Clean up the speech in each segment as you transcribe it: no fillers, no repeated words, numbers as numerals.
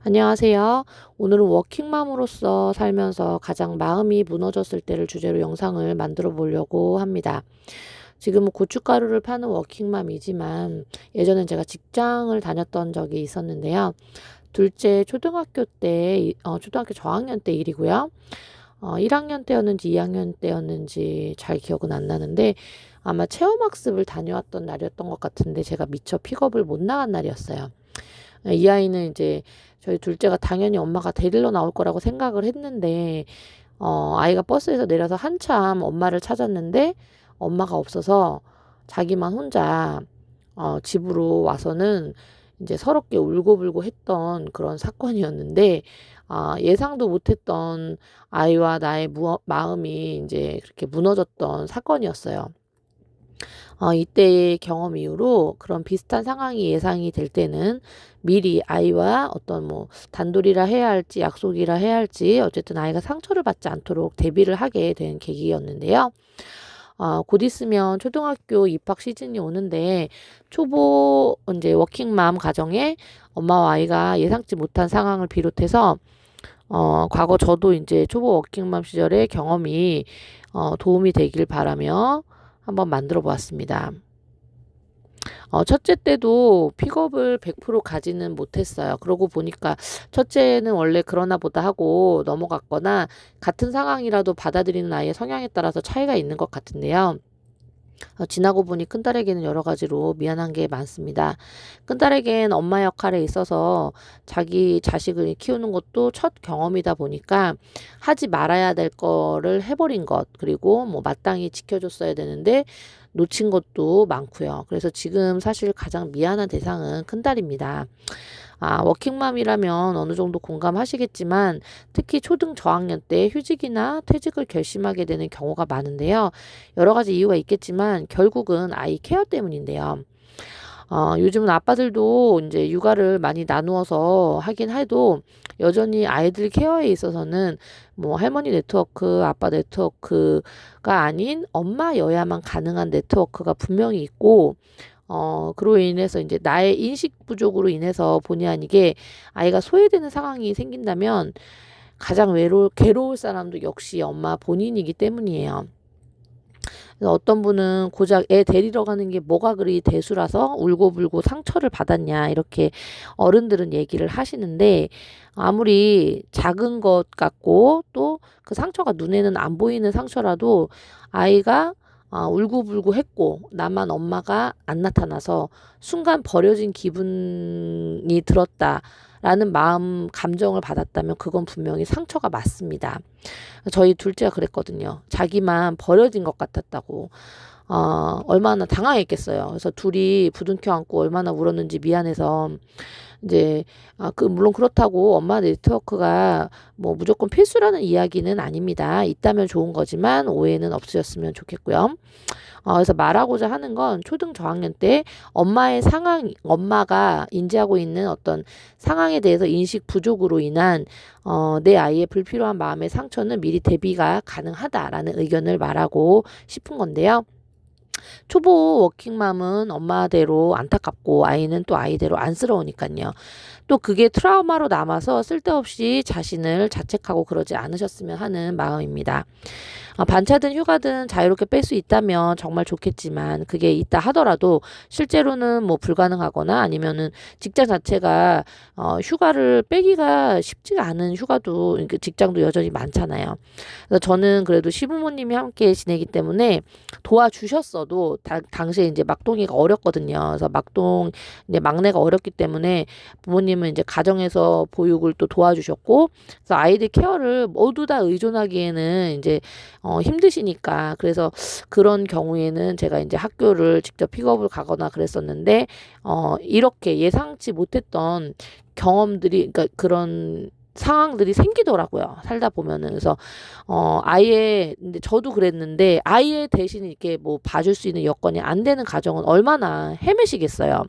안녕하세요. 오늘은 워킹맘으로서 살면서 가장 마음이 무너졌을 때를 주제로 영상을 만들어 보려고 합니다. 지금은 고춧가루를 파는 워킹맘이지만 예전엔 제가 직장을 다녔던 적이 있었는데요. 둘째 초등학교 때, 초등학교 저학년 때 일이고요. 1학년 때였는지 2학년 때였는지 잘 기억은 안 나는데 아마 체험학습을 다녀왔던 날이었던 것 같은데 제가 미처 픽업을 못 나간 날이었어요. 이 아이는 이제 저희 둘째가 당연히 엄마가 데리러 나올 거라고 생각을 했는데, 아이가 버스에서 내려서 한참 엄마를 찾았는데, 엄마가 없어서 자기만 혼자, 집으로 와서는 이제 서럽게 울고불고 했던 그런 사건이었는데, 예상도 못했던 아이와 나의 마음이 이제 그렇게 무너졌던 사건이었어요. 이때의 경험 이후로 그런 비슷한 상황이 예상이 될 때는 미리 아이와 어떤 뭐 단둘이라 해야 할지 약속이라 해야 할지 어쨌든 아이가 상처를 받지 않도록 대비를 하게 된 계기였는데요. 곧 있으면 초등학교 입학 시즌이 오는데 초보 이제 워킹맘 가정에 엄마와 아이가 예상치 못한 상황을 비롯해서 과거 저도 이제 초보 워킹맘 시절의 경험이 도움이 되길 바라며 한번 만들어 보았습니다. 첫째 때도 픽업을 100% 가지는 못했어요. 그러고 보니까 첫째는 원래 그러나 보다 하고 넘어갔거나 같은 상황이라도 받아들이는 아이의 성향에 따라서 차이가 있는 것 같은데요. 지나고 보니 큰딸에게는 여러 가지로 미안한 게 많습니다. 큰딸에겐 엄마 역할에 있어서 자기 자식을 키우는 것도 첫 경험이다 보니까 하지 말아야 될 거를 해버린 것, 그리고 뭐 마땅히 지켜줬어야 되는데 놓친 것도 많고요. 그래서 지금 사실 가장 미안한 대상은 큰딸입니다. 워킹맘이라면 어느 정도 공감하시겠지만 특히 초등 저학년 때 휴직이나 퇴직을 결심하게 되는 경우가 많은데요. 여러 가지 이유가 있겠지만 결국은 아이 케어 때문인데요. 요즘은 아빠들도 이제 육아를 많이 나누어서 하긴 해도 여전히 아이들 케어에 있어서는 뭐 할머니 네트워크, 아빠 네트워크가 아닌 엄마여야만 가능한 네트워크가 분명히 있고 그로 인해서 이제 나의 인식 부족으로 인해서 본의 아니게 아이가 소외되는 상황이 생긴다면 가장 괴로울 사람도 역시 엄마 본인이기 때문이에요. 그래서 어떤 분은 고작 애 데리러 가는 게 뭐가 그리 대수라서 울고불고 상처를 받았냐 이렇게 어른들은 얘기를 하시는데 아무리 작은 것 같고 또 그 상처가 눈에는 안 보이는 상처라도 아이가 울고불고 했고 나만 엄마가 안 나타나서 순간 버려진 기분이 들었다라는 감정을 받았다면 그건 분명히 상처가 맞습니다. 저희 둘째가 그랬거든요. 자기만 버려진 것 같았다고. 얼마나 당황했겠어요. 그래서 둘이 부둥켜 안고 얼마나 울었는지 미안해서 이제 물론 그렇다고 엄마 네트워크가 뭐 무조건 필수라는 이야기는 아닙니다. 있다면 좋은 거지만 오해는 없으셨으면 좋겠고요. 그래서 말하고자 하는 건 초등 저학년 때 엄마가 인지하고 있는 어떤 상황에 대해서 인식 부족으로 인한 내 아이의 불필요한 마음의 상처는 미리 대비가 가능하다라는 의견을 말하고 싶은 건데요. 초보 워킹맘은 엄마대로 안타깝고 아이는 또 아이대로 안쓰러우니까요. 또 그게 트라우마로 남아서 쓸데없이 자신을 자책하고 그러지 않으셨으면 하는 마음입니다. 반차든 휴가든 자유롭게 뺄 수 있다면 정말 좋겠지만 그게 있다 하더라도 실제로는 뭐 불가능하거나 아니면은 직장 자체가 휴가를 빼기가 쉽지가 않은 휴가도 그러니까 직장도 여전히 많잖아요. 그래서 저는 그래도 시부모님이 함께 지내기 때문에 도와주셨어도 당시에 이제 막둥이가 어렸거든요. 그래서 이제 막내가 어렸기 때문에 부모님은 이제 가정에서 보육을 또 도와주셨고 그래서 아이들 케어를 모두 다 의존하기에는 이제 힘드시니까 그래서 그런 경우에는 제가 이제 학교를 직접 픽업을 가거나 그랬었는데 이렇게 예상치 못했던 경험들이 그러니까 그런 상황들이 생기더라고요. 살다 보면은. 그래서, 근데 저도 그랬는데, 아이의 대신 이렇게 뭐 봐줄 수 있는 여건이 안 되는 가정은 얼마나 헤매시겠어요.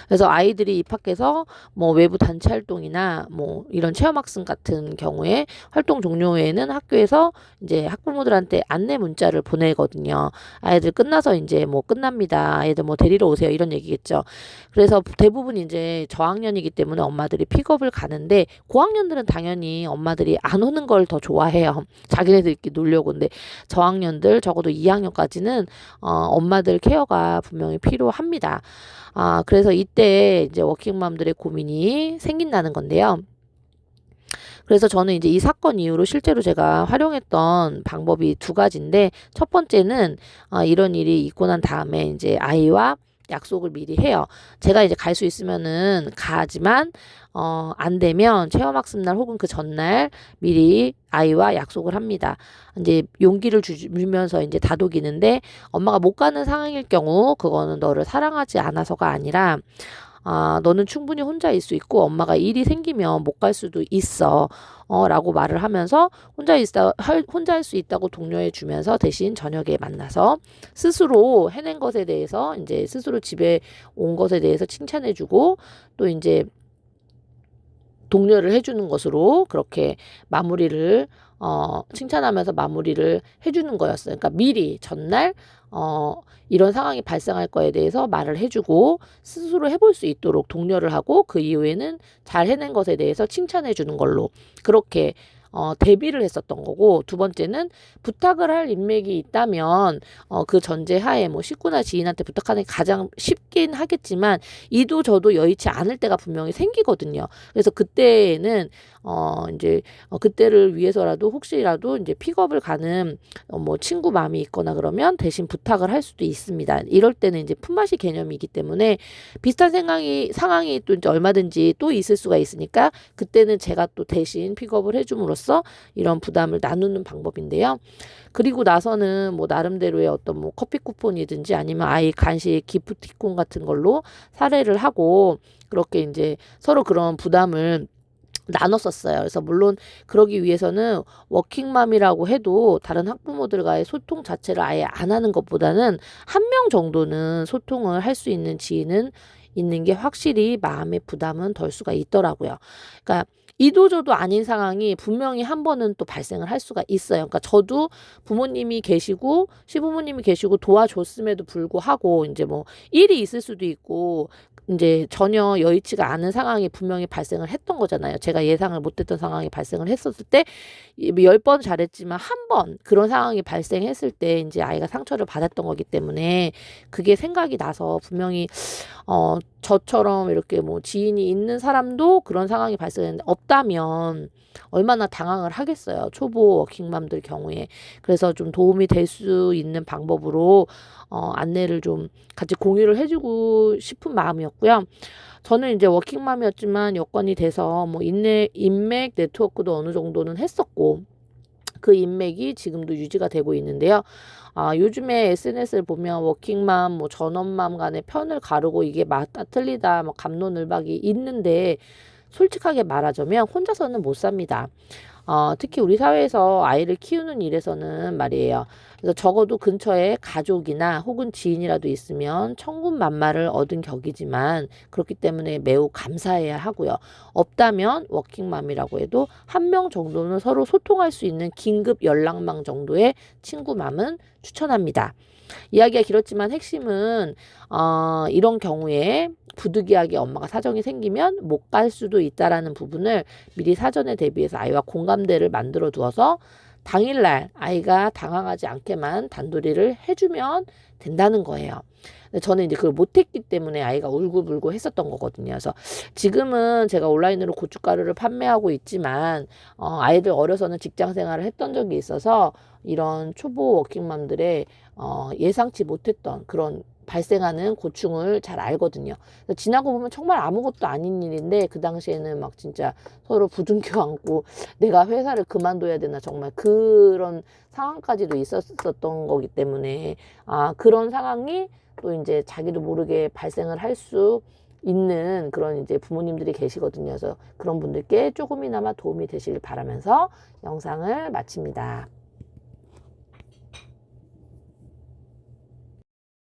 그래서 아이들이 입학해서 뭐 외부 단체 활동이나 뭐 이런 체험학습 같은 경우에 활동 종료에는 학교에서 이제 학부모들한테 안내 문자를 보내거든요. 아이들 끝나서 이제 뭐 끝납니다. 아이들 뭐 데리러 오세요. 이런 얘기겠죠. 그래서 대부분 이제 저학년이기 때문에 엄마들이 픽업을 가는데 고학년들은 당연히 엄마들이 안 오는 걸 더 좋아해요. 자기네들끼리 놀려고. 근데 저학년들 적어도 2학년까지는 엄마들 케어가 분명히 필요합니다. 그래서 이때 이제 워킹맘들의 고민이 생긴다는 건데요. 그래서 저는 이제 이 사건 이후로 실제로 제가 활용했던 방법이 두 가지인데, 첫 번째는 이런 일이 있고 난 다음에 이제 아이와 약속을 미리 해요. 제가 이제 갈 수 있으면은 가지만 안 되면 체험학습 날 혹은 그 전날 미리 아이와 약속을 합니다. 이제 용기를 주면서 이제 다독이는데, 엄마가 못 가는 상황일 경우 그거는 너를 사랑하지 않아서가 아니라 너는 충분히 혼자일 수 있고 엄마가 일이 생기면 못 갈 수도 있어. 라고 말을 하면서 혼자 할 수 있다고 독려해 주면서 대신 저녁에 만나서 스스로 해낸 것에 대해서 이제 스스로 집에 온 것에 대해서 칭찬해 주고, 또 이제 독려를 해주는 것으로 그렇게 마무리를 칭찬하면서 마무리를 해주는 거였어요. 그러니까 미리 전날 이런 상황이 발생할 거에 대해서 말을 해주고 스스로 해볼 수 있도록 독려를 하고, 그 이후에는 잘 해낸 것에 대해서 칭찬해 주는 걸로 그렇게 대비를 했었던 거고, 두 번째는 부탁을 할 인맥이 있다면 그 전제하에 뭐 식구나 지인한테 부탁하는 게 가장 쉽긴 하겠지만 이도 저도 여의치 않을 때가 분명히 생기거든요. 그래서 그때는 이제 그때를 위해서라도 혹시라도 이제 픽업을 가는 뭐 친구 마음이 있거나 그러면 대신 부탁을 할 수도 있습니다. 이럴 때는 이제 품앗이 개념이기 때문에 비슷한 상황이 또 이제 얼마든지 또 있을 수가 있으니까 그때는 제가 또 대신 픽업을 해줌으로써 이런 부담을 나누는 방법인데요. 그리고 나서는 뭐 나름대로의 어떤 뭐 커피 쿠폰이든지 아니면 아이 간식 기프티콘 같은 걸로 사례를 하고 그렇게 이제 서로 그런 부담을 나눴었어요. 그래서 물론 그러기 위해서는 워킹맘이라고 해도 다른 학부모들과의 소통 자체를 아예 안 하는 것보다는 한 명 정도는 소통을 할 수 있는 지인은 있는 게 확실히 마음의 부담은 덜 수가 있더라고요. 그러니까 이도저도 아닌 상황이 분명히 한 번은 또 발생을 할 수가 있어요. 그러니까 저도 부모님이 계시고 시부모님이 계시고 도와줬음에도 불구하고 이제 뭐 일이 있을 수도 있고 이제 전혀 여의치가 않은 상황이 분명히 발생을 했던 거잖아요. 제가 예상을 못했던 상황이 발생을 했었을 때 10번 잘했지만 한 번 그런 상황이 발생했을 때 이제 아이가 상처를 받았던 거기 때문에 그게 생각이 나서 분명히 저처럼 이렇게 뭐 지인이 있는 사람도 그런 상황이 발생했는데 없다면 얼마나 당황을 하겠어요. 초보 워킹맘들 경우에. 그래서 좀 도움이 될 수 있는 방법으로 안내를 좀 같이 공유를 해주고 싶은 마음이었고요. 저는 이제 워킹맘이었지만 여건이 돼서 뭐 인맥 네트워크도 어느 정도는 했었고, 그 인맥이 지금도 유지가 되고 있는데요. 요즘에 SNS를 보면 워킹맘, 뭐 전업맘 간의 편을 가르고 이게 맞다 틀리다, 뭐 갑론을박이 있는데 솔직하게 말하자면 혼자서는 못 삽니다. 특히 우리 사회에서 아이를 키우는 일에서는 말이에요. 그래서 적어도 근처에 가족이나 혹은 지인이라도 있으면 천군만마를 얻은 격이지만 그렇기 때문에 매우 감사해야 하고요. 없다면 워킹맘이라고 해도 한 명 정도는 서로 소통할 수 있는 긴급 연락망 정도의 친구맘은 추천합니다. 이야기가 길었지만 핵심은 이런 경우에 부득이하게 엄마가 사정이 생기면 못 갈 수도 있다라는 부분을 미리 사전에 대비해서 아이와 공감대를 만들어 두어서 당일날 아이가 당황하지 않게만 단도리를 해주면 된다는 거예요. 근데 저는 이제 그걸 못했기 때문에 아이가 울고불고 했었던 거거든요. 그래서 지금은 제가 온라인으로 고춧가루를 판매하고 있지만 아이들 어려서는 직장 생활을 했던 적이 있어서 이런 초보 워킹맘들의 예상치 못했던 그런 발생하는 고충을 잘 알거든요. 지나고 보면 정말 아무것도 아닌 일인데 그 당시에는 막 진짜 서로 부둥켜 안고 내가 회사를 그만둬야 되나 정말 그런 상황까지도 있었던 거기 때문에 그런 상황이 또 이제 자기도 모르게 발생을 할 수 있는 그런 이제 부모님들이 계시거든요. 그래서 그런 분들께 조금이나마 도움이 되시길 바라면서 영상을 마칩니다.